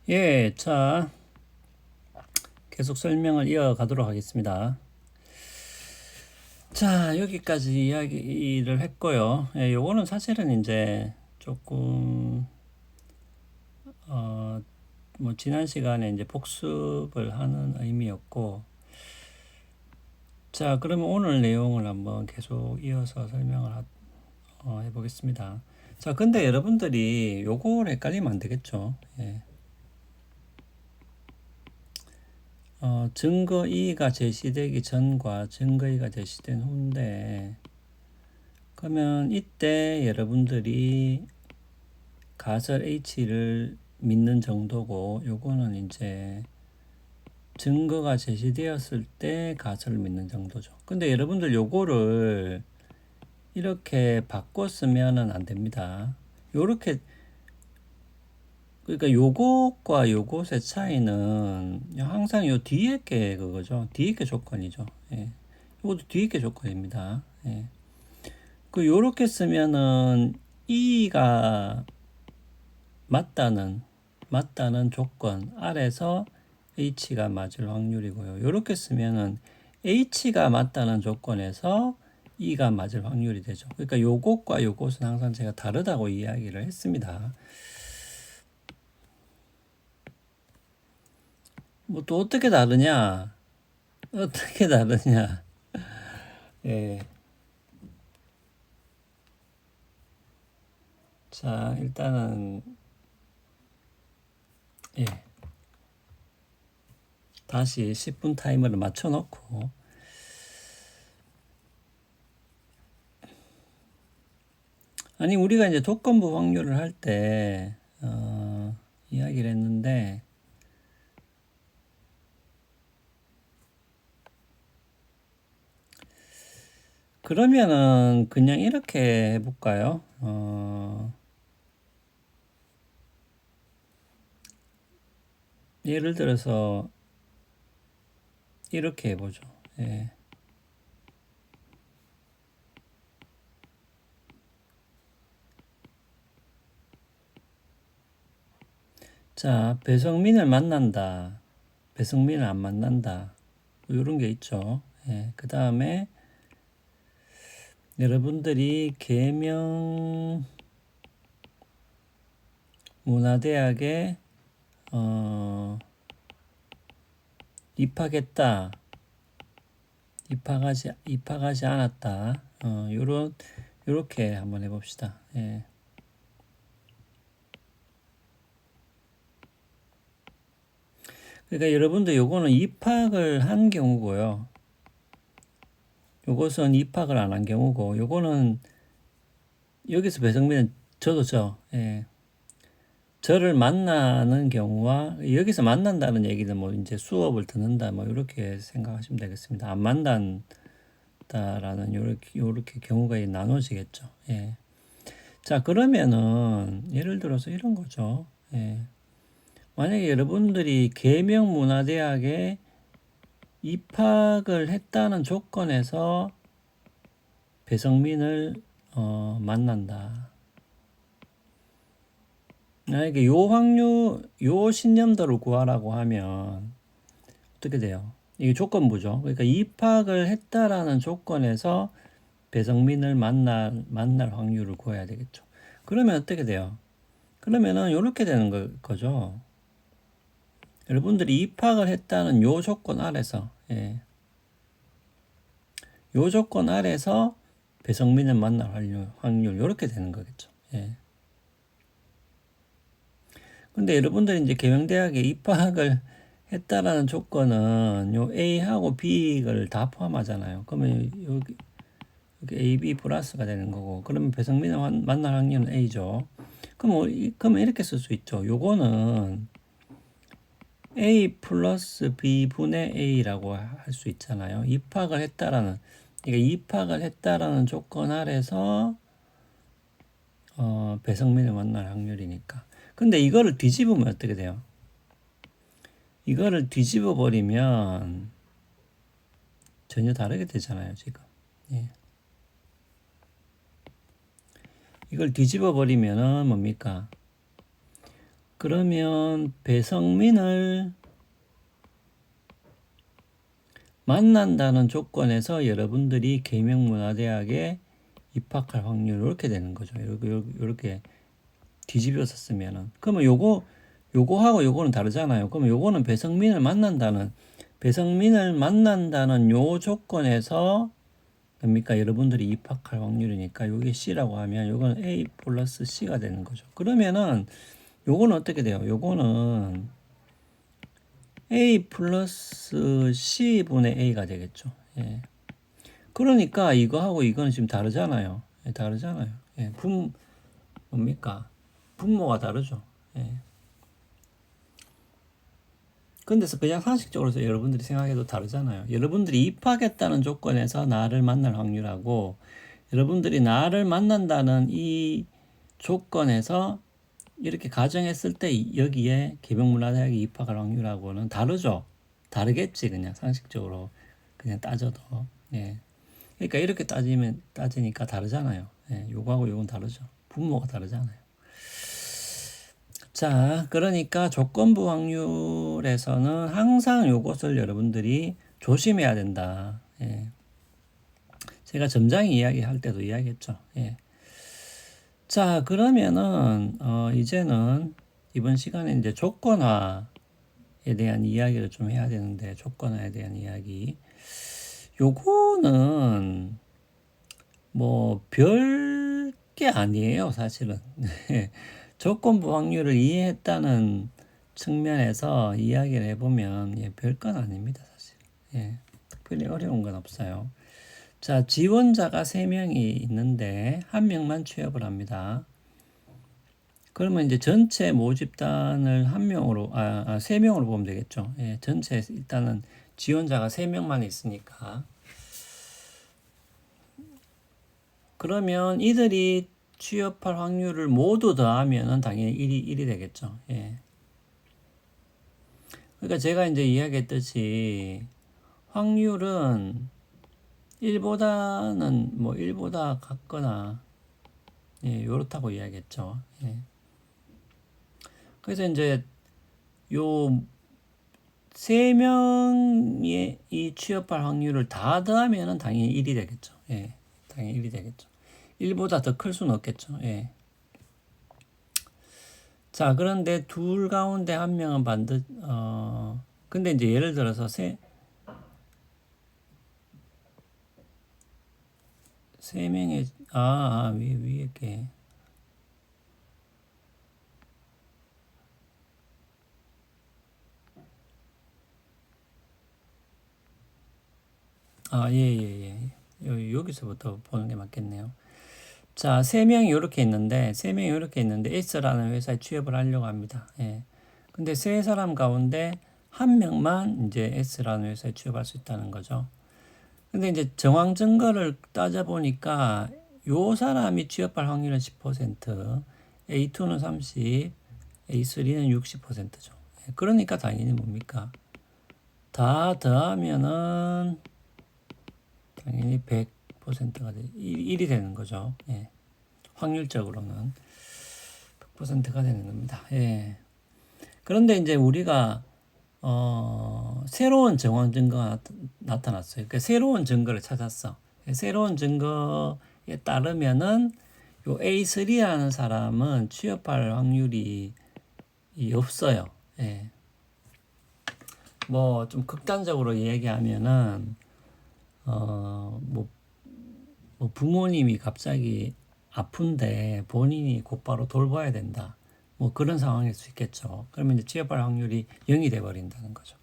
예, 자, 계속 설명을 이어가도록 하겠습니다. 자, 여기까지 이야기를 했고요. 예, 요거는 사실은 이제 조금, 어, 뭐, 지난 시간에 이제 복습을 하는 의미였고, 자, 그러면 오늘 내용을 한번 계속 이어서 설명을 해보겠습니다. 자, 근데 여러분들이 요걸 헷갈리면 안 되겠죠. 예. 증거 E가 제시되기 전과 증거 E가 제시된 후인데, 그러면 이때 여러분들이 가설 H를 믿는 정도고, 요거는 이제 증거가 제시되었을 때 가설을 믿는 정도죠. 근데 여러분들 요거를 이렇게 바꿔 쓰면은 안 됩니다. 요렇게, 그러니까 요것과 요것의 차이는 항상 요 뒤에 게 그거죠. 뒤에 게 조건이죠. 예. 요것도 뒤에 게 조건입니다. 예. 그 요렇게 쓰면은 E가 맞다는 조건 아래서 H가 맞을 확률이고요. 이렇게 쓰면은 H가 맞다는 조건에서 E가 맞을 확률이 되죠. 그러니까 요것과 요것은 항상 제가 다르다고 이야기를 했습니다. 뭐 또 어떻게 다르냐? 어떻게 다르냐? 예. 자, 일단은 예. 다시 10분 타이머를 맞춰 놓고 아니 우리가 이제 조건부 확률을 할 때 이야기를 했는데 그러면은 그냥 이렇게 해볼까요? 예를 들어서 이렇게 해보죠. 예. 자, 배성민을 만난다. 배성민을 안 만난다. 이런 게 있죠. 예. 그 다음에 여러분들이 계명 문화대학에 입학했다. 입학하지 않았다. 요렇게 한번 해봅시다. 예. 그러니까 여러분들 요거는 입학을 한 경우고요. 요것은 입학을 안 한 경우고, 요거는 여기서 배성민은 저도 예. 저를 만나는 경우와 여기서 만난다는 얘기는 뭐 이제 수업을 듣는다 뭐 이렇게 생각하시면 되겠습니다. 안 만난다라는 요렇게 경우가 나눠지겠죠. 예. 자, 그러면은 예를 들어서 이런 거죠. 예. 만약에 여러분들이 계명문화대학에 입학을 했다는 조건에서 배성민을 만난다. 만약에 요 신념도를 구하라고 하면 어떻게 돼요? 이게 조건부죠. 그러니까 입학을 했다라는 조건에서 배성민을 만날 확률을 구해야 되겠죠. 그러면 어떻게 돼요? 그러면은 이렇게 되는 거죠. 여러분들이 입학을 했다는 요 조건 아래서, 예. 요 조건 아래서 배성민을 만날 확률, 이렇게 되는 거겠죠. 예. 근데 여러분들이 이제 계명대학에 입학을 했다라는 조건은 요 A하고 B를 다 포함하잖아요. 그러면 여기 A, B 플러스가 되는 거고, 그러면 배성민을 만날 확률은 A죠. 그러면 이렇게 쓸 수 있죠. 요거는 A 플러스 B 분의 A라고 할 수 있잖아요. 입학을 했다라는 조건 아래서 배성민을 만날 확률이니까. 근데 이거를 뒤집으면 어떻게 돼요? 이거를 뒤집어 버리면 전혀 다르게 되잖아요, 지금. 예. 이걸 뒤집어 버리면은 뭡니까? 그러면 배성민을 만난다는 조건에서 여러분들이 계명문화대학에 입학할 확률 이렇게 되는 거죠. 이렇게 뒤집어서 쓰면은. 그러면 요거하고 요거는 다르잖아요. 그러면 요거는 배성민을 만난다는 요 조건에서 뭡니까? 여러분들이 입학할 확률이니까 요게 C라고 하면 요거는 A 플러스 C가 되는 거죠. 그러면은 요거는 어떻게 돼요? 요거는 A 플러스 C분의 A가 되겠죠. 예. 그러니까 이거하고 이거는 지금 다르잖아요. 예, 다르잖아요. 예, 뭡니까? 분모가 다르죠. 예. 근데서 그냥 상식적으로 여러분들이 생각해도 다르잖아요. 여러분들이 입학했다는 조건에서 나를 만날 확률하고 여러분들이 나를 만난다는 이 조건에서 이렇게 가정했을 때 여기에 계명문화대학에 입학할 확률하고는 다르죠. 다르겠지 그냥 상식적으로 그냥 따져도. 예. 그러니까 이렇게 따지니까 다르잖아요. 예. 요거하고 요건 다르죠. 분모가 다르잖아요. 자, 그러니까 조건부 확률에서는 항상 요것을 여러분들이 조심해야 된다. 예. 제가 점장이 이야기할 때도 이야기했죠. 예. 자, 그러면은 이제는 이번 시간에 이제 조건화에 대한 이야기를 좀 해야 되는데 조건화에 대한 이야기. 요거는 뭐 별 게 아니에요, 사실은. 조건부 확률을 이해했다는 측면에서 이야기를 해보면 별건 아닙니다, 사실. 예, 특별히 어려운 건 없어요. 자, 지원자가 3명이 있는데 1명만 취업을 합니다. 그러면 이제 전체 모집단을 3명으로 보면 되겠죠. 예, 전체 일단은 지원자가 3명만 있으니까. 그러면 이들이 취업할 확률을 모두 더하면은 당연히 1이 되겠죠. 예. 그러니까 제가 이제 이야기했듯이 확률은 1보다 같거나, 예, 요렇다고 이야기했죠. 예. 그래서 이제 요 3명의 이 취업할 확률을 다 더하면은 당연히 1이 되겠죠. 예. 당연히 1이 되겠죠. 1보다 더 클 수는 없겠죠. 예. 자, 그런데 둘 가운데 1명은 근데 이제 예를 들어서 세 명의, 위에 게. 여기서부터 보는 게 맞겠네요. 자, 3명이 이렇게 있는데, S라는 회사에 취업을 하려고 합니다. 예. 근데 3사람 가운데 1명만 이제 S라는 회사에 취업할 수 있다는 거죠. 근데 이제 정황 증거를 따져보니까 요 사람이 취업할 확률은 10%, A2는 30, A3는 60%죠. 그러니까 당연히 뭡니까? 다 더하면은 당연히 100%가 1이 되는 거죠. 예. 확률적으로는 100%가 되는 겁니다. 예. 그런데 이제 우리가 새로운 정황 증거가 나타났어요. 그러니까 새로운 증거를 찾았어. 새로운 증거에 따르면은 요 A3라는 사람은 취업할 확률이 없어요. 예. 뭐 좀 극단적으로 얘기하면은 뭐 부모님이 갑자기 아픈데 본인이 곧바로 돌봐야 된다. 뭐 그런 상황일 수 있겠죠. 그러면 이제 취업할 확률이 0이 돼 버린다는 거죠.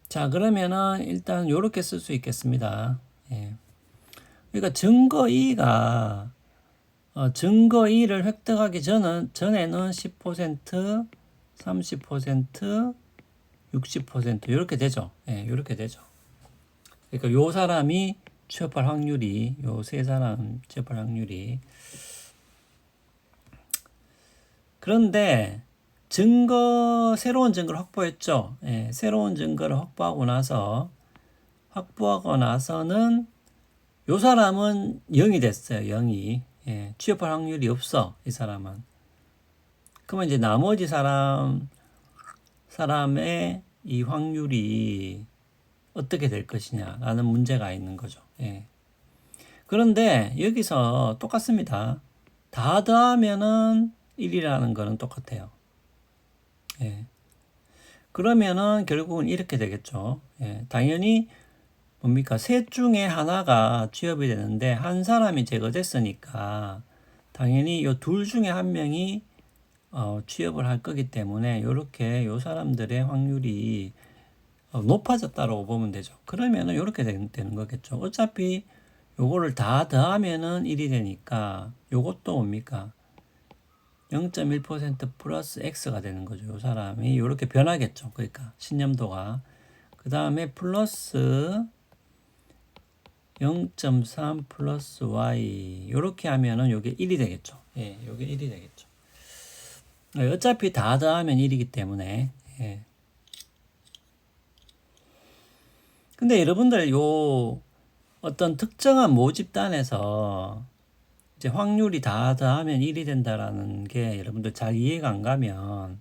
자, 그러면은 일단 요렇게 쓸 수 있겠습니다. 예. 그러니까 증거 2가 증거 2를 획득하기 전에는 10%, 30%, 60% 이렇게 되죠. 예, 이렇게 되죠. 그러니까 요 사람이 취업할 확률이 요 세 사람 취업할 확률이 그런데 새로운 증거를 확보했죠. 예, 새로운 증거를 확보하고 나서는 요 사람은 0이 됐어요. 0이. 예, 취업할 확률이 없어. 이 사람은. 그러면 이제 나머지 사람의 이 확률이 어떻게 될 것이냐라는 문제가 있는 거죠. 예. 그런데 여기서 똑같습니다. 다 더하면은 1이라는 거는 똑같아요. 예. 그러면은 결국은 이렇게 되겠죠. 예. 당연히 뭡니까? 셋 중에 하나가 취업이 되는데 한 사람이 제거됐으니까 당연히 요 둘 중에 한 명이 취업을 할 거기 때문에 요렇게 요 사람들의 확률이 높아졌다고 보면 되죠. 그러면은 요렇게 되는 거겠죠. 어차피 요거를 다 더하면은 1이 되니까 요것도 뭡니까? 0.1% 플러스 X가 되는 거죠. 요 사람이 요렇게 변하겠죠. 그러니까 신념도가. 그 다음에 플러스 0.3 플러스 Y 요렇게 하면은 요게 1이 되겠죠. 예, 요게 1이 되겠죠. 어차피 다 더하면 1이기 때문에 예. 근데 여러분들 요 어떤 특정한 모집단에서 이제 확률이 다 더하면 1이 된다라는 게 여러분들 잘 이해가 안 가면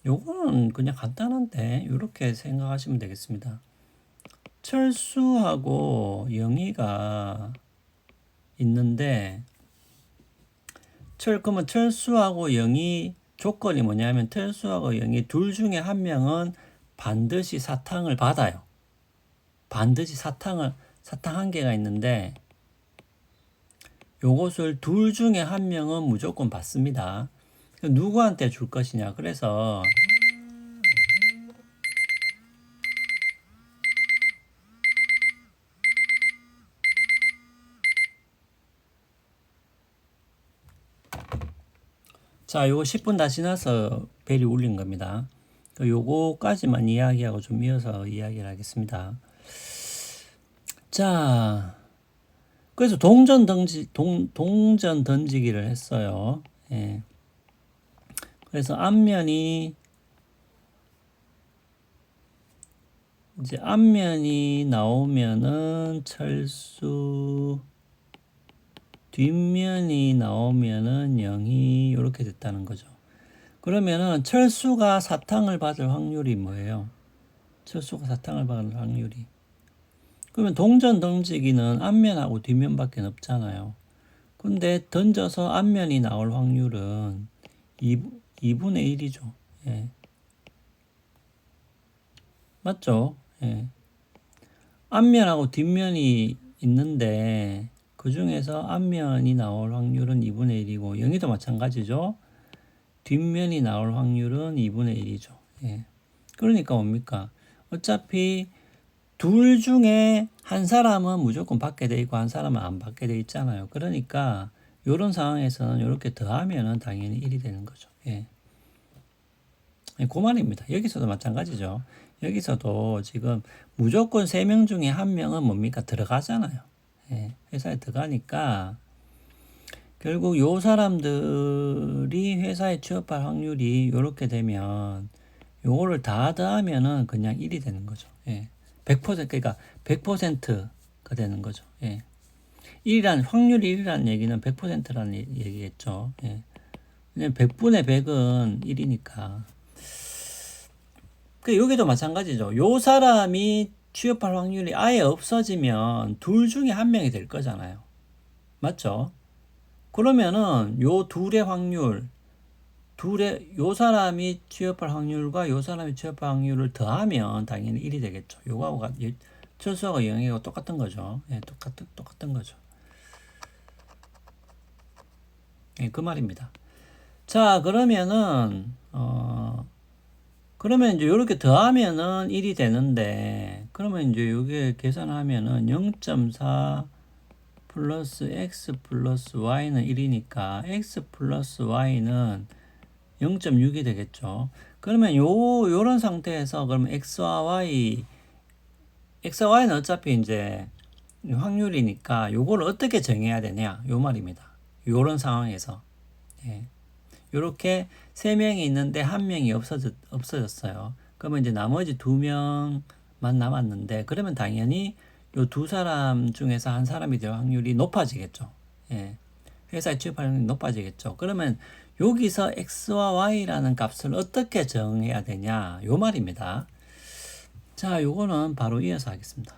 요거는 그냥 간단한데 이렇게 생각하시면 되겠습니다. 철수하고 영희가 있는데 그러면 철수하고 영희 조건이 뭐냐면 철수하고 영희 둘 중에 한 명은 반드시 사탕을 받아요. 반드시 사탕 한 개가 있는데 요것을 둘 중에 한 명은 무조건 받습니다. 누구한테 줄 것이냐. 그래서 자, 요거 10분 다 지나서 벨이 울린 겁니다. 요거까지만 이야기하고 좀 이어서 이야기를 하겠습니다. 자, 그래서 동전 던지기를 했어요. 예. 그래서 앞면이 나오면은 철수, 뒷면이 나오면은 0이 이렇게 됐다는 거죠. 그러면은 철수가 사탕을 받을 확률이 뭐예요? 철수가 사탕을 받을 확률이. 그러면 동전 던지기는 앞면하고 뒷면밖에 없잖아요. 근데 던져서 앞면이 나올 확률은 2분의 1이죠. 예. 맞죠? 예. 앞면하고 뒷면이 있는데 그 중에서 앞면이 나올 확률은 2분의 1이고 영희도 마찬가지죠. 뒷면이 나올 확률은 2분의 1이죠. 예. 그러니까 뭡니까? 어차피 둘 중에 한 사람은 무조건 받게 돼 있고 한 사람은 안 받게 돼 있잖아요. 그러니까 이런 상황에서는 이렇게 더하면은 당연히 1이 되는 거죠. 예. 그 말입니다. 여기서도 마찬가지죠. 여기서도 지금 무조건 3명 중에 1명은 뭡니까? 들어가잖아요. 예. 회사에 들어가니까 결국 요 사람들이 회사에 취업할 확률이 이렇게 되면 요거를 다 더하면은 그냥 1이 되는 거죠. 예. 100% 그러니까 100%가 되는 거죠. 예. 1이란 확률이 1이라는 얘기는 100%라는 얘기겠죠. 예. 왜냐면 100분의 100은 1이니까. 그 여기도 마찬가지죠. 요 사람이 취업할 확률이 아예 없어지면 둘 중에 한 명이 될 거잖아요. 맞죠? 그러면은 요 둘의 확률, 요 사람이 취업할 확률과 요 사람이 취업할 확률을 더하면 당연히 1이 되겠죠. 요거하고 철수하고 영희가 똑같은 거죠. 예, 똑같은 거죠. 예, 그 말입니다. 자, 그러면은 그러면 이제 이렇게 더하면은 1이 되는데 그러면 이제 여기 계산하면은 0.4 플러스 x 플러스 y는 1이니까 x 플러스 y는 0.6이 되겠죠. 그러면 요런 상태에서 그러면 x와 y는 어차피 이제 확률이니까 요거를 어떻게 정해야 되냐 요 말입니다. 요런 상황에서 예. 요렇게 3명이 있는데 1명이 없어졌어요. 그러면 이제 나머지 2명만 남았는데 그러면 당연히 요 두 사람 중에서 한 사람이 될 확률이 높아지겠죠. 예. 회사에 취업할 확률이 높아지겠죠. 그러면 여기서 x와 y라는 값을 어떻게 정해야 되냐 요 말입니다. 자, 요거는 바로 이어서 하겠습니다.